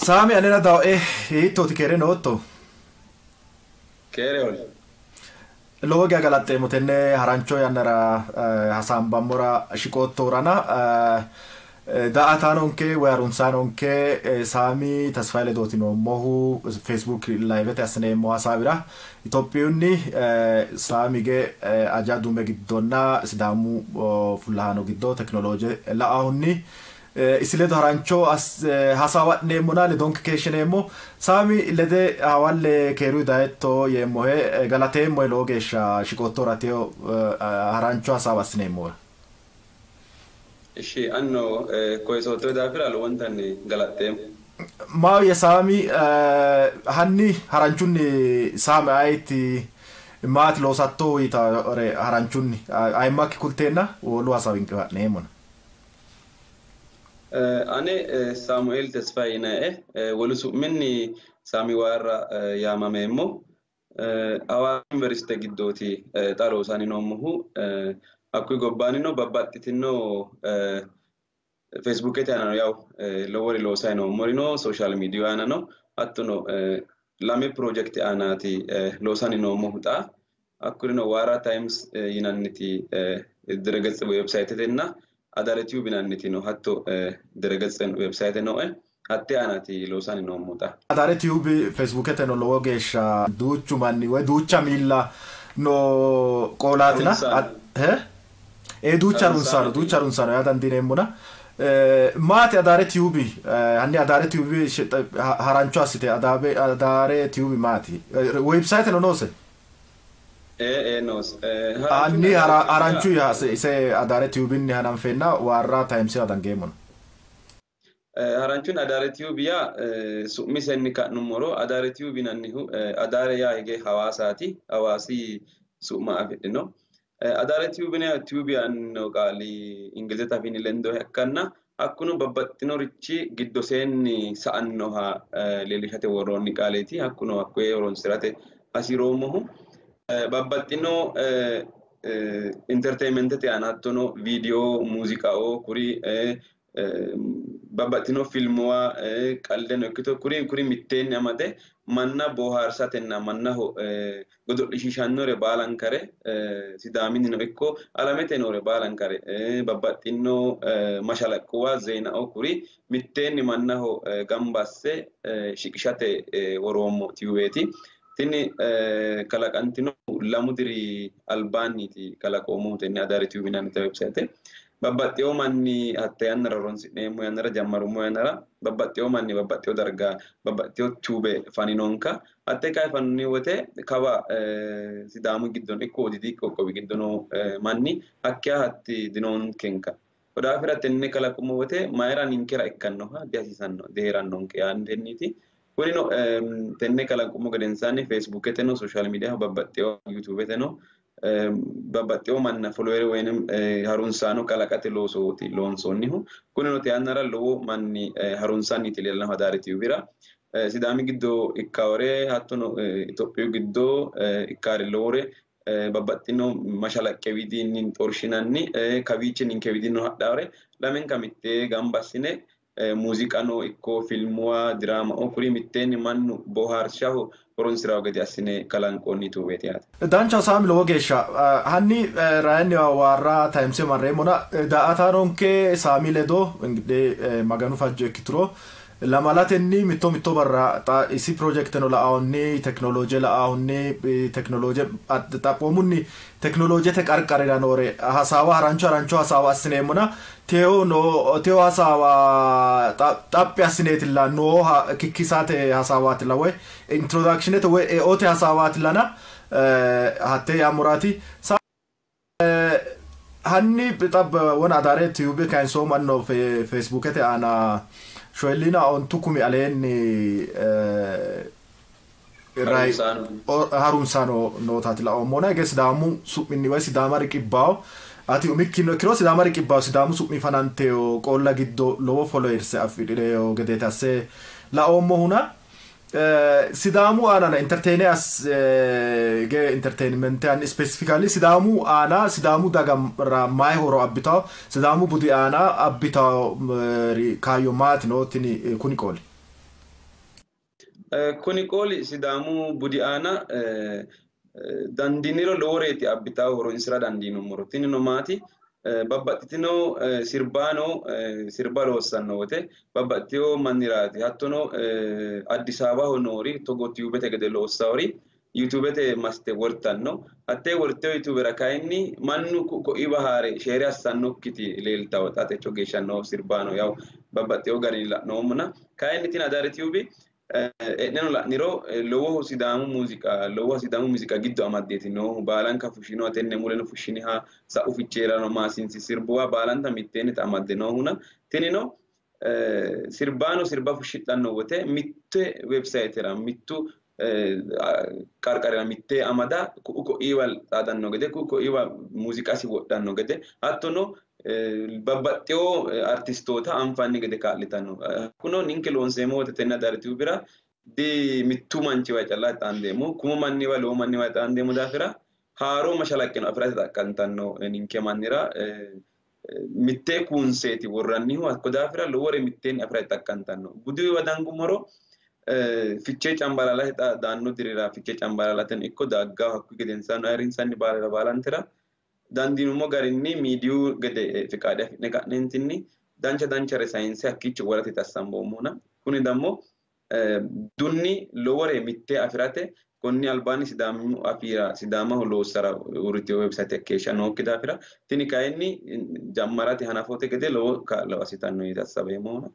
Sami anena da hitto ti kere noto. Kere ol. Logo gagalatte motenne harancho yannara hasambamora shikotto rana da atanonke warunsanonke Sami tasfaile dotino mohu Facebook live tasne mo hasabira Itophiyunni Sami ge ajadume giddonna sidamu fulano giddo technology la ahunni isiledo harancho hasawat nemuna le donc keshenemo Sami lede awalle keru daetto yemohe galatemo logesha shikotorateo harancho hasawasnemo Ishi anno koisoto dafira lo wantani galatem ma ya Sami hanni haranchunni Sami aiti maat lo satto ita haranchunni ay mak kultena wo lo hasawin nemona أنا سامويل تسفاينا ولسوء مني سامي وارا يا ماميمو أوام بريست جدوتي تارو ساني نومه أكوي قبانينو بباتتينو فيسبوك تانا ياو لوري لو ساينو مورينو سوشال ميديا أنا نو أتونو لامي بروجكت أنا تي لو ساني نومه تا أكورينو وارا تايمز ينانتي الدرجة ويب سايت تنا adare tube nannitino hatto deregatsen website no hatte anati losani no muta adare tube Facebook te no logo gesha duchu manni we ducha milla no qolatina ducha runsano ya dandinemuna mate adare tube hanni adare tube harancho asite adare tube mati website no no se nos anni aranchu ya se adare tube ni hanan fenna warra times ya dangemon haranchun adare tube ya summi senni ka numero adare tube nannihu adare ya hige hawasati hawasi summa afidino adare tube ne tube anno qali ingilizeta fini lendo hakkanna hakkuno babbattino richi giddo senni sa'annoha lelishate woronni qaleti hakkuno hakkoe horonsirate asiromohu babbattino entertainment te anattono video musica o kuri babbattino filmwa qaldeno ikkito kuri mittenni amate manna boharsatenna mannaho godolishishannore balankare sidaminino ikko alamete nore balankare babbattino mashalaqwa zeena o kuri mittenni mannaho gambasse shiqishate worommo tiweti tini kalaqantino lamudiri albaniti kalaqomu tenne adare tube nanite website babbatteo manni hatta yannara ronsineemo yannara jammarumo yannara babbatteo manni babbatteo darga babbatteo tube faninonka hatta kay fanni wote kawa sidamu giddon ikko didi qoqqowi giddono manni hakkiya hatti dinon kenka odafira tenne kalaqomu wote mayra ninkera ikkannoha diasisanno deerannonke yandenniti Kurino tenne kalanqumo gadensani Facebook eteno social media babbatteo YouTube eteno babbatteo manna follower wenem harunsano kalaqate loosoti loonsonnihu kunino te annara lowo manni harunsani tilelna hadare tubira sidami giddo ikkawre hattono Itophiyu giddo ikkare lowore babbattino mashalaqe widinni xorshinanni kawiche ninke widinno hadhawre lamen kamitte gambassine musiqano ikko filmwa drama o kuri mittenni mannu boharshaho horonsiraw gadi assine kalanqonni tuweti ate dancha Sami lowo gesha hanni raani warra times marremona da ataronke Sami ledo ngide maganu fajjo kitro lamalatenni mitto barra ta isi project no la onni technology la onni technology ta pomunni technology te qarqarira nore hasawa harancho hasawa asnemuna teo hasawa tappi asnetilla no kikkisate hasawat la we introduction to we ote hasawat lana hatte ya murati hanni tab wana adare tube kan so man no Facebook te ana shoelina on tukumi aleni rai harunsano no tatila o mona ges damu subminni wasi damari kibbaw ati umikkino kiro sidamari kibbaw sidamu submi fanante o qolla giddo lowo followers afidire o gedeta se la o mohuna sidamu ana entertainers ge entertainment and specifically sidamu ana sidamu daga mai horo abita sidamu budi ana abita kayo mat no tini kuni qoli Kuni qooli sidaamu budi'aana dandiiniro looreeti abbitaa horonsira dandiinummoro tinino maati babbaxxitino sirbaano sirba loossanno wote babbaxxitino manniraati hattono Addis Ababaho noori togo tiyuubete gede loossawori yuutuubete maste wortanno hattee wortewo yuutuubera kayinni mannu ko'iiwa haare sheere assannokkiti leeltawo xatecho geeshshanno sirbaano yawu babbaxxewo garinni la'noommona kayinni tini Adaare tiyuubi e'neno la'niro lowohu sidaamu muuziqa giddo amaddeeti noohu baalanka fushshinoha tenne muleno fushshiniha sa'u ficheerano maasinsi sirbuwa baalanta mitteenni amadde noohuna tinino sirbaano sirba fushshidhanno wote mitte websayitera mittu qarqarira mittee amada ku'u ko'iiwa xaadanno gede ku'u ko'iiwa muuziqasi wodhanno gede hattono babbaxxewo artistoota anfanni gede kaa'litanno kuno ninke loonseemmo wote tenne Adaare tiyuubira di mittu manchiwa calla xaandeemmo kumu manniwa lowo manniwa xaandeemmo daafira haaroo mashalaqqeno afirate xaqqantanno ninke mannira mittee kuunseeti worrannihu hakko daafira lowore mitteenni afirate xaqqantanno budiwa dangummoro fichee cambalaalate daanno dirira fichee cambalaalate ikko daaggaho hakku gedensaanno ayirrinsanni baalantera dandiinummo garinni miidiyu gede fiqaade afidne ka'neentinni dancha sayinse hakkiicho worate tassamboommoona kuni dammo dunni lowore mittee afirate konni albaanni sidaamu afiira sidaamaho loossara uurritewo website keeshsha nookki daafira tini kayinni jammarate hanafote gede lowo kaa'lo assitanno yite assabeemmoona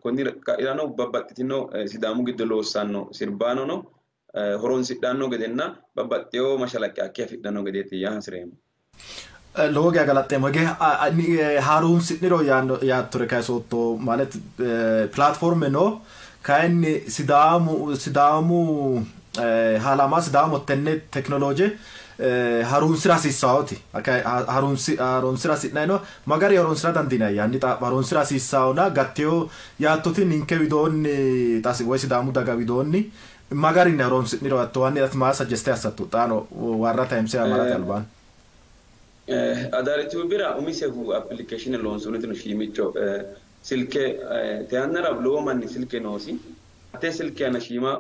konni kaa'irano babbaxxitino sidaamu giddo loossanno sirbaanono horonsidhanno gedenna babbaxxewo mashalaqqe akki afidhanno gedeeti yaa hasireemmo. Lowo geeshsha galaxxeemmo haaromsidhiro yaattore kayi sotto ማለት ፕላትፎርም ነው kayinni sidaamu haalama sidaamu tenne teknolooje harunsira hasiissaawoti harunsira hasi'nayi no magari harunsira dandiinayi yanni harunsira hasiissaawona gatteyo yaattoti ninke widoonni xasi woy sidaamu daga widoonni magari ne harunsirniro attowanni atmaa suggest assattu xaano warra taymse amarate albaan Adaare tiyuubira umisehu application loonsoonniti no shiimicho silke teannara lowo manni silke noosi hattee silke ana shiima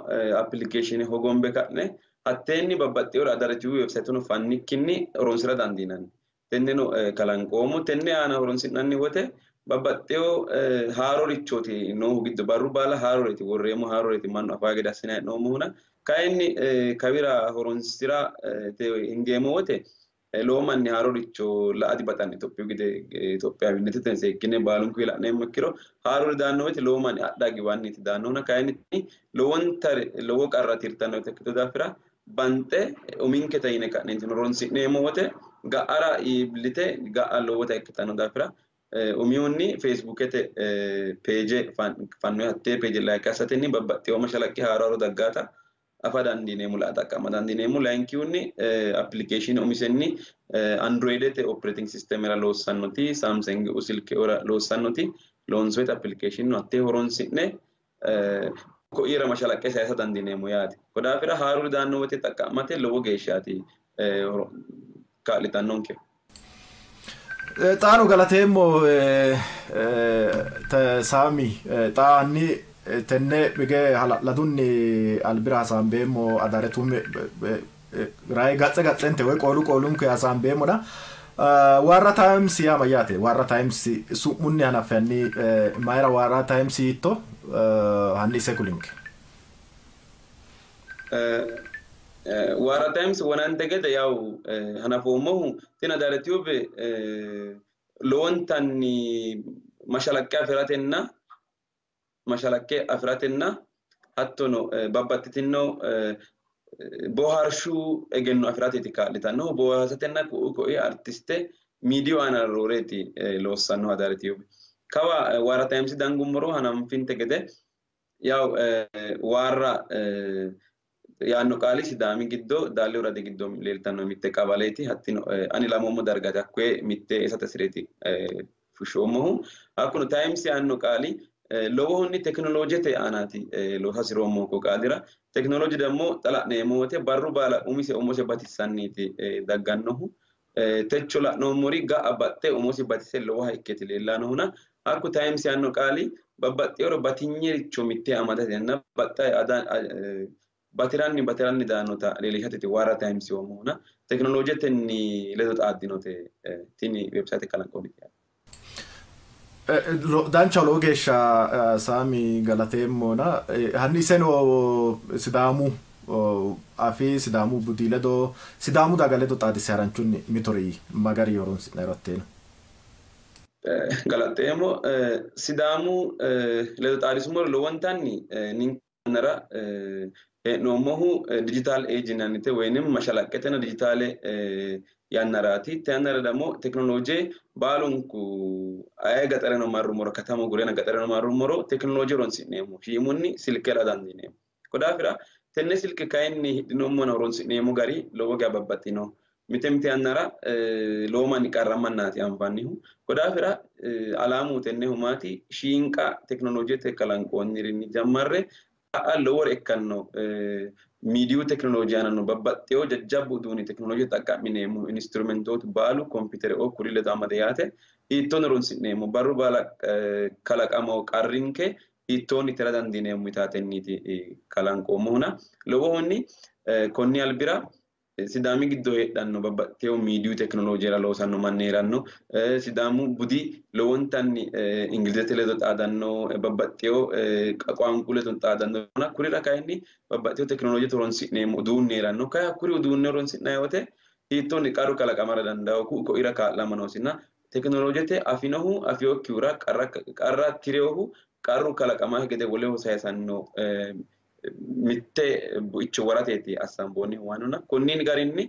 application hogombe ka'ne hatteenni babbaxxeewora Adaare tiyuubi website no fannikkinni horonsira dandiinanni tenneno kalanqoomo tenne aana horonsi'nanni wote babbaxxewo haarorichooti noohu giddo barru baala haaroreeti worreemmo haaroreeti mannu afaa gede assine hee'noommohuna kayinni kawira horonsira hingeemmo wote lowo manni haaroricho la'a dibaxanni Itophiyu gede Itophiyawinnete seekkine baalunkuyi la'neemmo ikkiro haarori daanno wote lowo manni adha giwanniiti daannohuna kayinni lowo qarra tirtanno ikkito daafira banxe uminketa yine ka'neentino horonsi'neemmo wote ga'ara iillite ga'a lowota ikkitanno daafira umihunni Facebookete peeje fannoyi hattee peeje like assatenni babbaxxewo mashalaqqe haaro daggaata afa dandiineemmo la'a xaqqama dandiineemmo layinkihunni application umisenni androidete operating systemera loossannoti Samsung silkeora loossannoti loonsoyita application hattee horonsi'ne ko'iira mashalaqqe saysa dandiineemmo yaate kodaafira haaruri daanno wote xaqqamate lowo geeshshaati kaa'litannonke xaano galateemmo saami xaanni tenne bige hala'ladunni albira hasaambeemmo Adaare tiyuubi rayi gaxxente woy qoolunke hasaambeemmodha warra Times yaa mayyaate warra Times su'munni hanaffanni mayra warra Times hitto hanni ise kulinke warra Times wonante gede yaw hanafoommohu tini Adaare tiyuubi lowontanni mashalaqqe afiratenna hattono babbaxxitino boohaarshu egenno afirateeti kaa'litannohu boohaarsatenna ko'i artiste miidiyu aana rooreeti loossanno Adaare tiyuubi kawa warra Times dangummoro hananfinte gede yaw warra yaanno qaali sidaami giddo Daalli Woradi giddo leeltanno mitte qabaleeti hattino ani lamoommo dargati hakkoye mitte esate sireeti fushshoommohu hakkuno Times yaanno qaali lowohunni teknoloojete aanaati hasiroommo ko qaalira teknolooji dammo xala'neemmo wote barru baala umose batissanniiti daggannohu techo la'noommori ga'a baxxe umosi batise lowoha ikkeeti leellaanohuna hakku Times yaanno qaali babbaxxeero batinyericho mitte amatatenna batiranni daannota leellishateti Warra Times yoomuna teknoloojetenni ledo xaaddinote tini website kalanqoonniti. Dancha lowo geeshsha Saami galateemmoona hanni iseno Sidaamu afii Sidaamu budii ledo Sidaamu daga ledo xaadisse haranchunni mitorii magarii horonsi'nayro hatteeno. Galateemmo Sidaamu ledo xaadisummoru lowontanni ninkannara hee'noommohu digital age yinannite woynim mashalaqqetena digitaale yannaraati. Te yannara dammo teknolooje baalunku ayee gaxareno marrummoro katama gurena gaxareno marrummoro teknolooje horonsi'neemmo shiimunni silkera dandiineemmo. Kodaafira tenne silke kayinni hidhinoommona horonsi'neemmo gari lowo geya babbaxxino. Mite yannara lowo manni qarrammannaati anfannihu. Kodaafira alaamu tennehu maati shiinqa teknoloojete kalanqoonnirinni jammarre lowore ikkanno miidiyu teknolooji aanano babbaxxeyo jajjabbu uduuni teknolooje xaqqa'mineemmo instrumentootu baalu kompiitere kuri ledo amade yaate hiittoon horonsi'neemmo barru baala kalaqamo qarrinke hiittoonni tira dandiineemmo itaatenniiti kalanqoommohuna lowohunni konni albira Sidaami giddo heedhanno babbaxxeyo miidiyu teknoloojeera loosanno manni heeranno Sidaamu budi lowontanni ingilizete ledo xaadanno babbaxxeyo qaanqu ledo xaadanno kurira kayinni babbaxxeyo teknolooje horonsi'neemmo uduunni heeranno kaya kuri uduunne horonsi'nayi wote hiittoonni qarru kalaqamara dandaa'u ko'ira kaa'lamanoosinna teknoloojete afinohu afiyokkihura qarra tireyohu qarru kalaqama gede woleho sayisanno mitte bu'icho warateeti assamboonni waanuna konniin garinni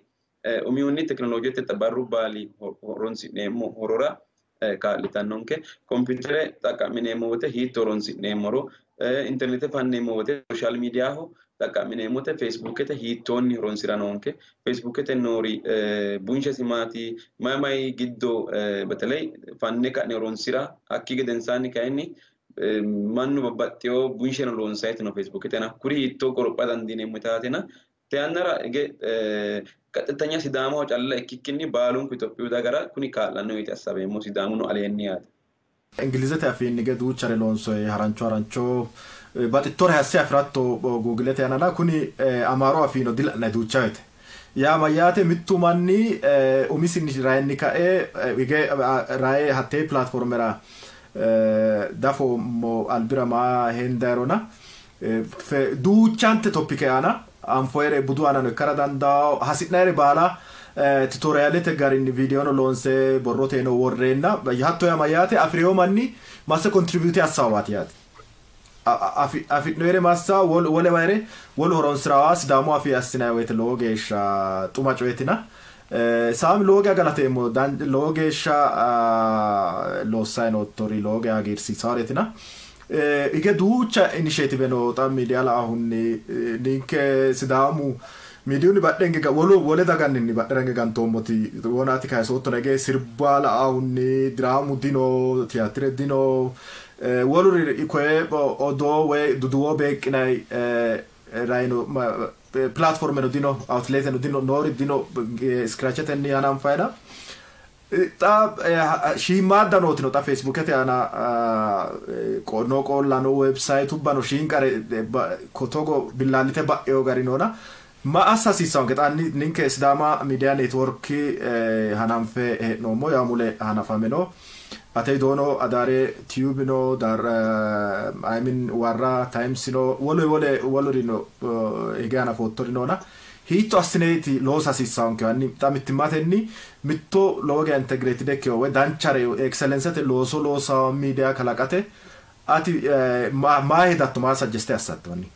umihunni teknoloojete barru baali horonsi'neemmo horora kaa'litannonke kompiitere xaqqa'mineemmo wote hiitto horonsi'neemmoro internete fanneemmo wote sooshaal miidiyaaho xaqqa'mineemmote feesibuukete hiittoonni horonsira feesibuukete noori bunshesi maati may giddo beteley fanne ka'ne horonsira hakki gedensaanni kayinni mannu babbaxxeyo bunsheno loonsaytino feesibuuketena kuri hiittoo qoropha dandiineemmo taatena te yannara qaxxettanya Sidaamaho calla ikkikkinni baalunku Itophiyu dagara kuni kaa'lanno yite assabeemmo Sidaamuno aleenni yaate. Ingilizete afiinni duuchare loonsoy harancho baxittore hasse afiratto Googilete yanana kuni Amaaro afiino dila'na duuchawete. Yaa mayyaate mittu manni umisinni raayinni ka'e raayee hattee pilaatfoormera dafo mo albira ma hendairona duuchante toppike ana anfoere budu anano ikkara dandao hasi'nayre baala tutorialete garinni videono loonse borroteeno worreenna hatto ya mayyaate afriyo manni massa contribute assawati yaate afidnoere massa wole bayre wol horonsirawa Sidaamu afi assinay woyte lowo geeshsha xuma coyetina Saami lowo geya galateemmo lowo geeshsha loossayi noottori lowo geya hagiirsiisaareetina ige duucha initiative no xa miidiya la"ahunni ninke Sidaamu miidiyunni badhenge wole daganninni badherenge gantoommoti wonaati kayisootto nege sirba la"ahunni diraamu dino tiyaatire dino woluri koye odoo woy duduwo beeqqinay rayno platform no dino outlet no dino nori dino scratchetenni anan fayda ta shiimaadda nootino ta facebookete ana no qollano website ubbano shiinqare kotogo billaalite ba'eyo garinoona ma assasiisaanke xaanni ninke Sidaama media network hananfe hee'noommo yaamule hanafameno atei dono adare tube no dar I mean Warra Times no wolorino igana fotorino na hiitto assineti loosa hasiisaanke anni tamittimatenni mitto logo integrated ekyo we danchare excellence looso loosa media kalaqate ati ma hedatto ma suggest assattoni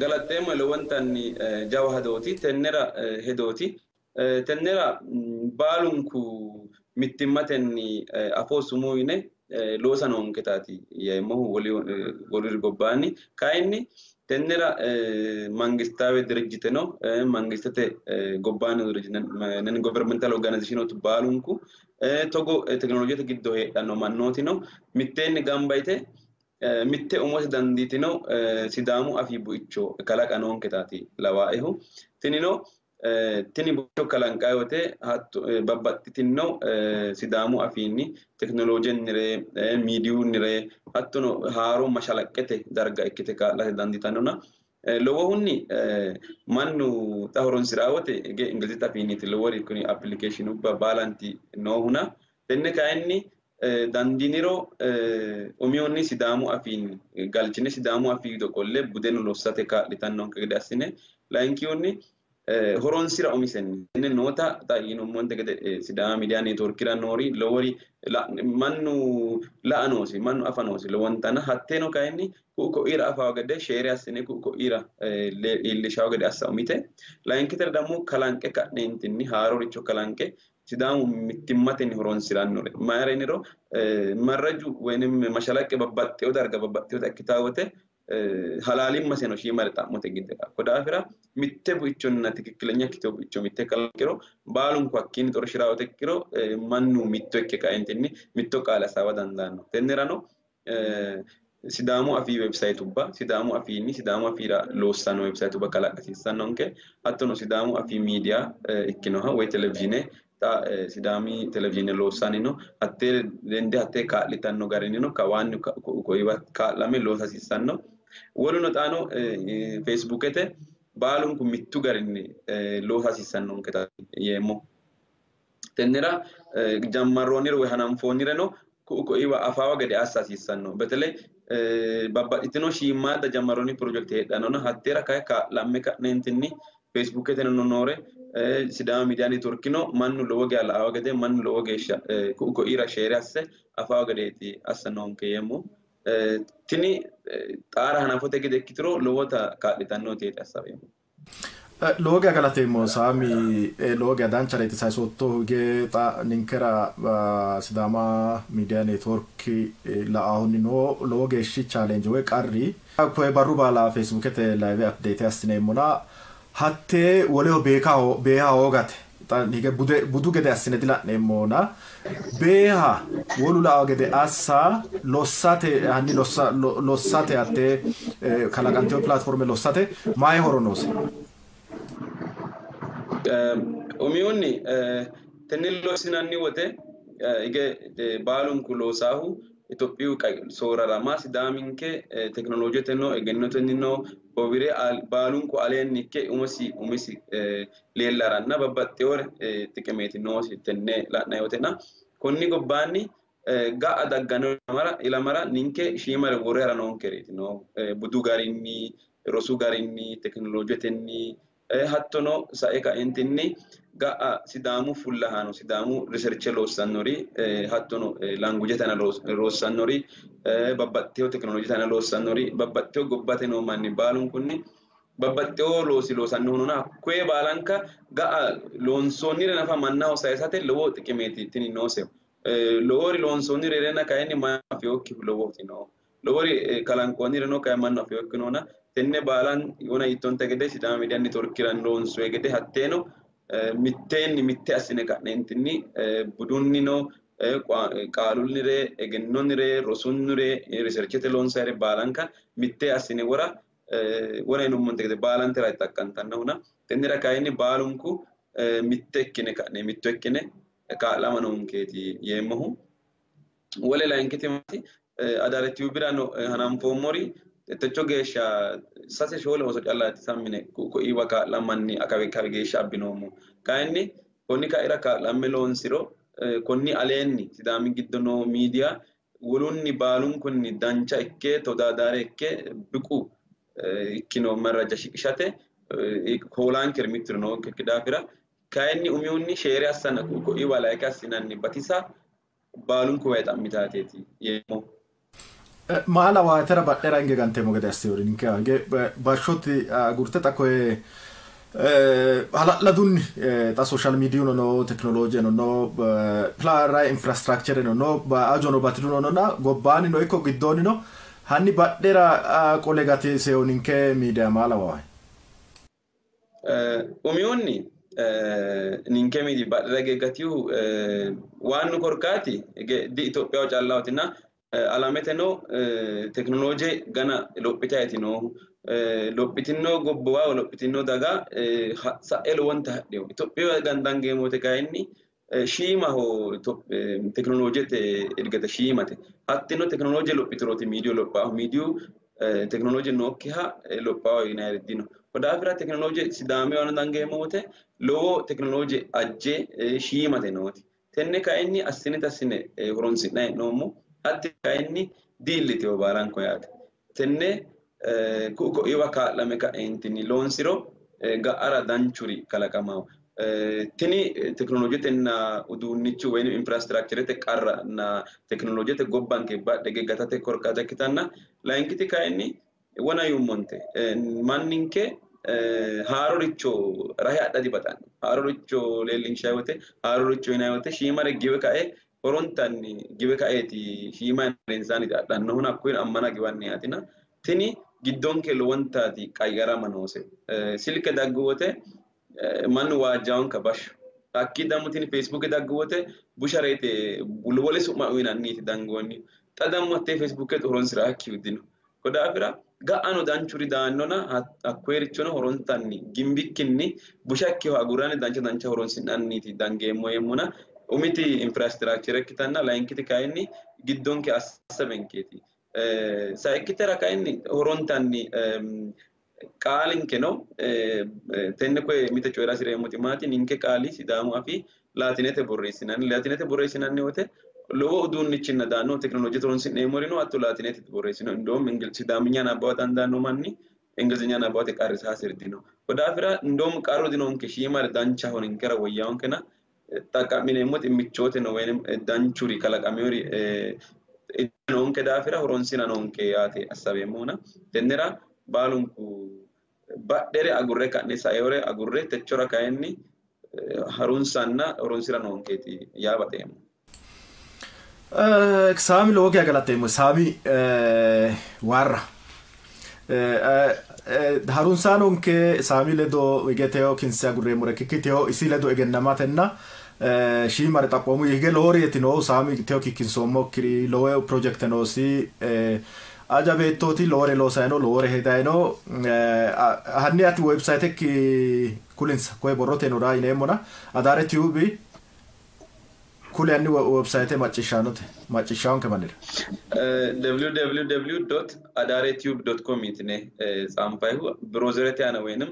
Galateemmo lowontanni jawa hadooti tennera hedooti tennera baalunku mittimmatenni afoo sumuyine loosa noonketaati yeemmohu woliri gobbaanni kayinni tennera mangistaawe dirjite no mangistete gobbaanni non governmental organization baalunku togo teknoloojete giddo heedhanno mannooti no mitteenni gamba yite mitte umosi dandiitino Sidaamu afii buicho kalaqa noonketaati lawaa'ihu tinino tini bocho kalanqaayote babbaxxitino sidaamu afiinni teknoloojinnire miidiyunnire hattono haaroo mashalaqqete darga ikkite kaa'late dandiitannona lowohunni mannu xa horonsirawote ingilizete afiinniti lowori kuni applicationubba baalanti noohuna tenne kayinni dandiiniro umihunni sidaamu afiinni galchine sidaamu afii wido qolle budeno lossate kaa'litannonke gede assine layinkihunni horonsira umisenni tenne noota xa yiinummonte gede sidaama miidiyaa neetworkira noori lowori mannu la'a noosi mannu afa noosi lowontana hatteeno kayinni ku'u ko'iira afawo gede sheere assine ku'u ko'iira iillishawo gede assa umite layinkitera dammo kalanqe ka'neentinni haaroricho kalanqe sidaamu mittimmatenni horonsirannore mayira yiniro marraju woyinim mashalaqqe babbaxxeyo darga babbaxxeyota ikkitaawote halaalimmaseno shiimare xa'mote gidde kodaafira mitte buichonna tikikkileኛ ikkiteyo buicho mitte kalanqiro baalunku hakkiinni xorshirawote ikkiro mannu mitto ikke kaentinni mitto qaale hasaawa dandaanno tennerano sidaamu afii websayitubba sidaamu afiinni sidaamu afiira loossanno websayitubba kalaqasiissannonke hattono sidaamu afii miidiyaa ikkinoha woy televizhine xa sidaami televizhine loossanni no hattee lende hattee kaa'litanno garinni no kawaanni koiwa kaa'lame loosasiissanno woluno xaano feesbuukete baalunku mittu garinni loosasiissannonketa yeemmo tennera jammarroonnire woy hananfoonnireno ku'u ko'iwa afaawa gede assa hasiissanno betele babbaxxitino shiimmaadda jammarroonni pirojekti heedhannona hatteera kae kaa'lamme ka'neentinni feesbuuketeno noore sidaama miidiyaa neetworkino mannu lowo geeshsha la'awo gede mannu lowo geeshsha ku'u ko'iira sheere asse afaawa gedeeti assanonke yeemmo tini xaara hanafote gede ikkitiro lowota kaa'litannoteeti assaweemmo lowo geeshsha galateemmo saami lowo geeshsha danchareeti sai sotto hige xa ninkera sidaama miidiyaa neetworki la'ahunni no lowo geeshshi challenge woy qarri koye barru baala feesbuukete live update assineemmona hattee woleho beeha hoogate hige budu gede assine dila'neemmona beeha wolu la'awo gede assa lossate hanni lossate hattee kalaqanteyo platforme lossate mayi horo noose umihunni tenne loosinanni wote hige baalunku loosaahu Itophiyu soorarama sidaaminke teknoloojeteno egennotennino bobire baalunku aleenni ikke umisi leellaranna babbaxxewore xiqimeeti noosi tenne la'nayotena konni gobbaanni ga'a daggano ilamara ninke shiimare worre haranonkereeti no budu garinni rosu garinni teknoloojetenni hattono sae kaentinni ga'a sidaamu fullahaano sidaamu riserche loossannori hattono langujetana loossannori babbaxxeyo teknoloojetana loossannori babbaxxeyo gobbate noo manni baalunkunni babbaxxeyo loosi loosannohunona koye baalanka ga'a loonsoonnire nafa mannaho sayisate lowo xiqimeeti tini noose lowori loonsoonnire rena kayinni mannu afeyokkihu lowoti no lowori kalanqoonnire no kaye mannu afeyokki noona tenne baalan wona hiittonte gede sidaama miidiyaa neetworkiran loonsoye gede hatteeno mitteenni mitte assine ka'neentinni budunnino qaalunnire egennonnire rosunnire riserchete loonsayre baalanka mittee assine wona yinummonte gede baalantera ittakkantannahuna tennera kayinni baalunku mitte ikkine ka'ne mitto ikkine kaa'lama noonkeeti yeemmohu wole layinkitimati adaretiyubirano hananfoommori techo geeshsha sase shoole oso callaati sammine ko'iwa kaa'lamanni akawe geeshsha abbinoommo kayinni konni kaira kaa'lamme loonsiro konni aleenni sidaami giddo noo miidiyaa wolunni baalunkunni dancha ikke todaadaare ikke biqu ikkino marraja shiqishate hoolaankeri mittiru noonkekki daafira kayinni umihunni sheere assana ko'iwa layike assinanni batisa baalunku wayi xa'mitaateeti yeemmo maala waatera badhera inge gantemo gede astiori ninke ange bashoti gurte ta koe haladunni ta social media no technology no plara infrastructure no ajono batiduno no na gobbani no iko giddoni no hanni badhera collegate se ninke media maala waa umiyonni ninke midi badhera gegatiu waanu korkaati di Ethiopia callawatina alameteno teknolooje gana lophitayti no lophitinno gobbuwaa lophitinno daga sa'el wonta hadheewu Itoophiyaa gandaan geemote kaayinni shiimaho teknoloojete edgate shiimate hattino teknolooje lophitirooti miidiyoo lophaahu miidiyuu teknolooje nookkiha lophaahu yinayirdino kodaafira teknolooje sidaame gandaan geemote lowo teknolooje ajje shiimate nooti tenne kaayinni assine horonsi'nayi hee'noommo hatti kaayinni diillitewo baalanko yaate tenne kuko iwa kaa'lame ka'eentini loonsiro ga'ara danchuri kalaqamaho tini teknoloojetenna uduunnichu woyim infrastructurete qarra na teknoloojete gobbanke badhe geggatate korkaata ikkitanna layinkiti kaayinni wona yummonte manninke haaroricho rahe adha dibaxanno haaroricho leellinshayi wote haaroricho yinayi wote shiimare giwe ka'e horontanni giwe ka'eeti shiima insaaniti adhannohuna hakkuyin ammana giwanni yaatina tini giddonke lowontaati qayyarama noose silke dagguwote mannu waajjaawon ka basho akkii dammu tini Facebook dagguwote bushareete wole su'ma uyinanniiti dangoonni xa dammu hattee Facebook horonsira hakki uddino kodaafira ga'ano danchuri daannona hakkoyerichono horontanni gimbikkinni bushakkiho agurrani dancha horonsi'nanniiti dangeemmo yemmuna umiti infrastructure ikkitanna layinkiti kaayinni giddonke assabenkeeti sayikkitera kaayinni horontanni qaalinke no tenne koye mite coyra sireemmoti maati ninke qaali sidaamu afii laatinete borreessinanni wote lowo uduunnichinna daanno teknolooje horonsi'neemmori no hatto laatinete borreessino indoom sidaaminya nabbawa dandaanno manni ingilizinya nabbawate qarri saasirdino kodaafira indoom qarru dinonke shiimare dancha honinkera woyyaawonkena xaqqa'mineemmoti michoote no woyim danchuri kalaqameori nonke daafira horonsina nonke yaate assabeemmona tennera baalunku badhere agurre ka'ne saeore agurre techora kaayinni harunsanna horonsira nonkeeti yaabateemmo saami lowo geeshsha galateemmo saami warra harunsaa nonke saami ledo egeteo kinse agurreemmore kikkiteho isi ledo egennamatenna shiimare xaphoomu hige loorieti noo saami teo kikkinsoommo kiri lowo project noosi aja beettooti loore loosayino loore hedayino hanni ati website ki kulinsa koye borrote nura yineemmona adaare tube kuli hanni website macciishshaanke manira www.adaretube.com itine tsaanfayihu browserete ana woynim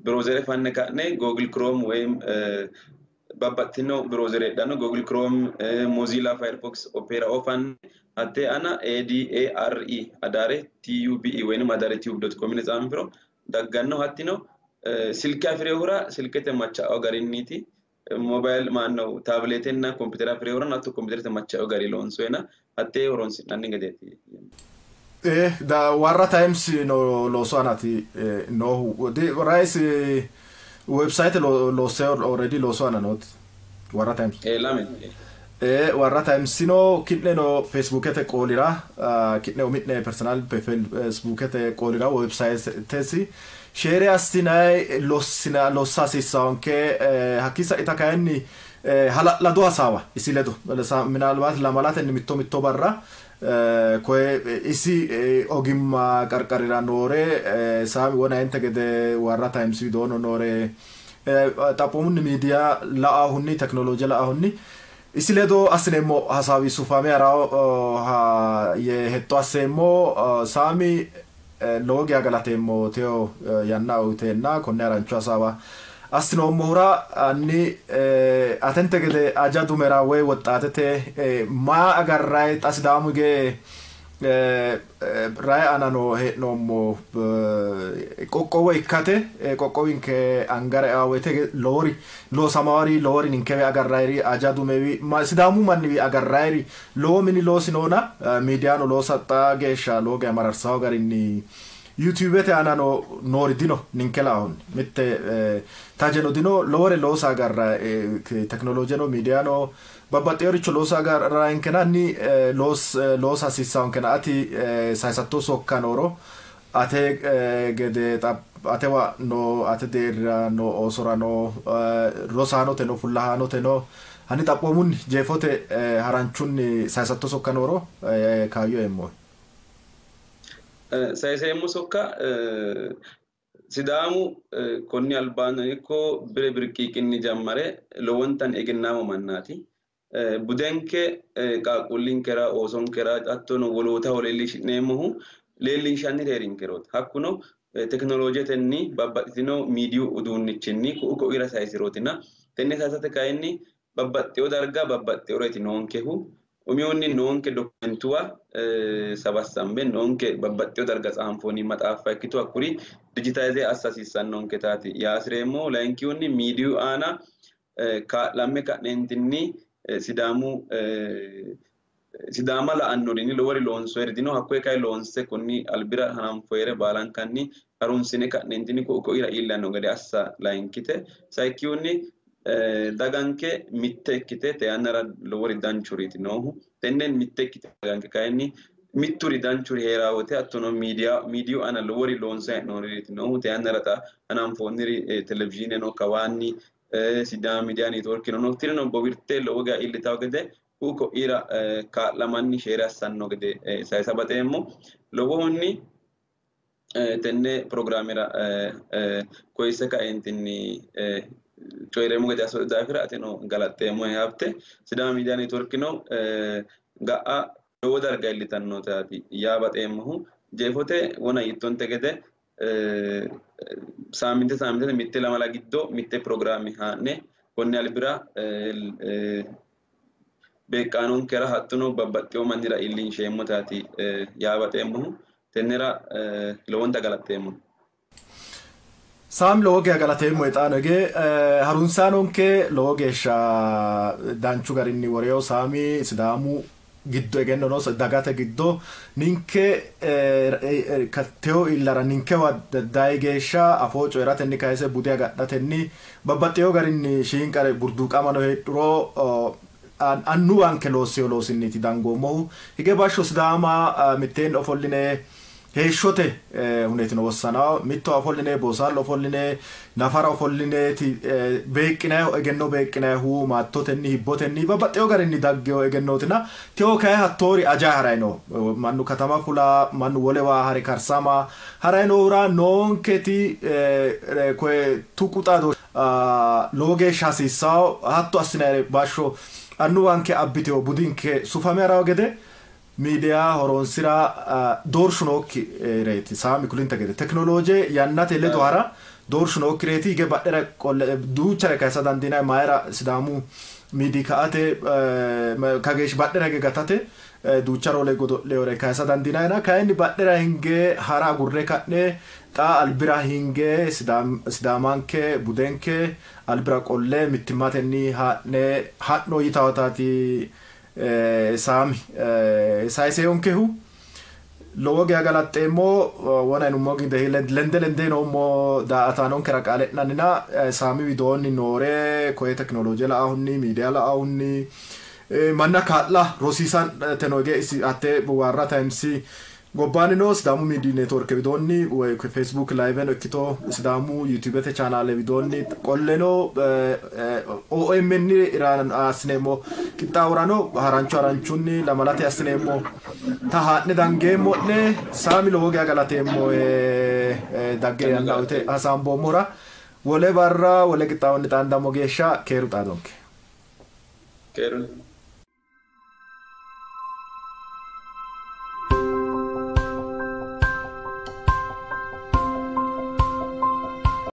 browsere fanne ka'ne Google Chrome woyim babbaxxino browser heedhanno Google Chrome Mozilla Firefox Opera ofan atte ana ADARE adare TUBE woynim adaretube.com ne tsaanfiro dagganno hattino silke afirehura silkete macha'o garinniti mobile maanno tabletenna computer afirehura natto computerete macha'o gari loonsoena atte horonsi'nanni gedeeti da warra times no lo so anati no the rise website lo so already lo so ananot warra times lamen warra times no kitne no Facebook ete qolira kitne umitne personal Facebook ete qolira website tesi share astinai lossasissa anche hakisa itakaenni hala la do asawa isiledo minalbat la malate ni mitto barra koe isi ogimma qarqarira noore saami wona ente gede warra times widono noore tapomun media la ahunni technology la ahunni isi ledo asnemo hasawi sufame arao ha ye hetto asemo saami logi agalatemo teo yanna utenna konne arancho asawa asno mohura anni atente gede ajadu mera we wotatete ma agarray tasdamuge ray anano he nomo qoqqowo ikkate qoqqowinke angare awete lori lo samari lori ninkewe agarrayri ajadu mewi ma sidamu manni agarrayri lo mini lo sinona mediano lo satta geesha lo ge mararsaw garinni YouTube te anano nori dino ninkela on mitte tajeno dino lore lo sagarra technology no media no babbateoricho lo sagarra inkenani los asissa onkena ati saisatto sokkanoro ate gede atewa no ate der no osora no rosano te no fullahano te no hani tapomun jefote haranchunni saisatto sokkanoro kayo emmo Sayiseemmo sokka sidaamu konni albaanni ikko bire birqiiqinni jammare lowontan egennaamo mannaati. Budenke qaaqquullinkera oosonkera hattono wolootaho leellishi'neemmohu leellinshanniri heerinkerooti. Hakkuno tekinoloojetenni babbaxxitino miidiyu uduunnichinni ku'u ko'ira sayisirootina tenne sayisate kayinni babbaxxeyo darga babbaxxeyoreeti noonkehu. Umihunni noonke dokumentuwa sabassambe noonke babbaxxeyo darga tsaanfoonni maxaaffa ikkitu hakkuri dijitaayize assa hasiissannonketaati yaasireemmo. Layinkihunni miidiyu aana kaa'lamme ka'neentinni sidaama la'annorinni lowori loonsoyiri dino hakkoye kayi loonse konni albira hananfoyire baalankanni harunsine ka'neentinni ku'u ko'ira iillanno gede assa layinkite. Sayikkihunni daganke mitte ikkite te yannara lowori danchuriiti noohu. Tenne mitte ikkite daganke kayinni mitturi danchuri heerawote hattono miidiyu aana lowori loonse hee'noonniriiti noohu. Te yannara xa hananfoonniri televizhiineno kawaanni Sidaama miidiyaa neetworkino no tirino bowirte lowo geya iillitawo gede ku'u ko'ira kaa'lamanni sheere assanno gede sayisa baxeemmo. Lowohunni tenne programmera koyise kaeentinni coyireemmo gede assote daafira atino galaxxeemmo yaabte. Sidaama miidiyaa neetworkino ga'a lowo darga iillitannotaati yaa baxeemmohu. Jeefote wona hiittonte gede saamintete mitte lamala giddo mitte programmi haa'ne konni albira beeqqaanonkera hattono babbaxxeyo mannira iillinsheemmotaati yaa baxeemmohu. Tennera lowonta galaxxeemmo. Saami lowo geya galateemmo ixaanoge harunsaanonke lowo geeshsha danchu garinni woreyo saami sidaamu giddo egennono dagate giddo ninke teyo illara ninkewa dayi geeshsha afoo coyiratenni kayise bude agadhatenni babbaxxeyo garinni shiinqare burduuqamano heedhuro annuwanke loossiyo loosinniti dangoommohu hige bashsho sidaama mitteenni ofolline heeshshote huneetino wossanawo mitto ofolline boosaallo ofolline nafara ofollineeti beeqqinayiho egenno beeqqinayihu maattotenni hibbotenni babbaxxeyo garinni daggeyo egennootina teyo kayi hattoori ajaa harayno mannu katama fula mannu wolewa hari karsama haraynohura noonketi koye tuqu xaado lowo geeshsha hasiissawo hatto assinayre bashsho annuwanke abbiteyo budinke sufame harawo gede miidiyaa horonsira doorshunookki reeti saami kulinta gede teknolooje yannate ledo hara doorshunookki reeti hige badhera qolle duuchare kaysa dandiinayi mayra sidaamu miidii ka'ate kageesh badhera hige gatate duucha roole godo'leyore kaysa dandiinayina kayinni badhera hinge hara agurre ka'ne xaa albira hinge sidaamanke budenke albira qolle mittimmatenni haa'ne hadhno yitawataati saami sayiseyonkehu lowo geya galaxxeemmo wona inummo ginde lende noommo daa''ataanonkera qaale'nannina saami widoonni noore koye teknolooje la'ahunni miidiya la'ahunni manna kaa'la rosiisan tenoge isi hatte buwaarra taimsi gobbaanino sidaamu miidii neetworke widoonni woy Facebook live ikkito sidaamu YouTube channel widoonni qolleno OMN iraan asineemmo qixxaawurano haranchunni lamalate asineemmo tahaa'ne dangeemmo'ne saami lowo geya galateemmo dagge yannaute hasaamboommora wole barra wole qixxaawonni xaandammo geeshsha keeru xaadonke.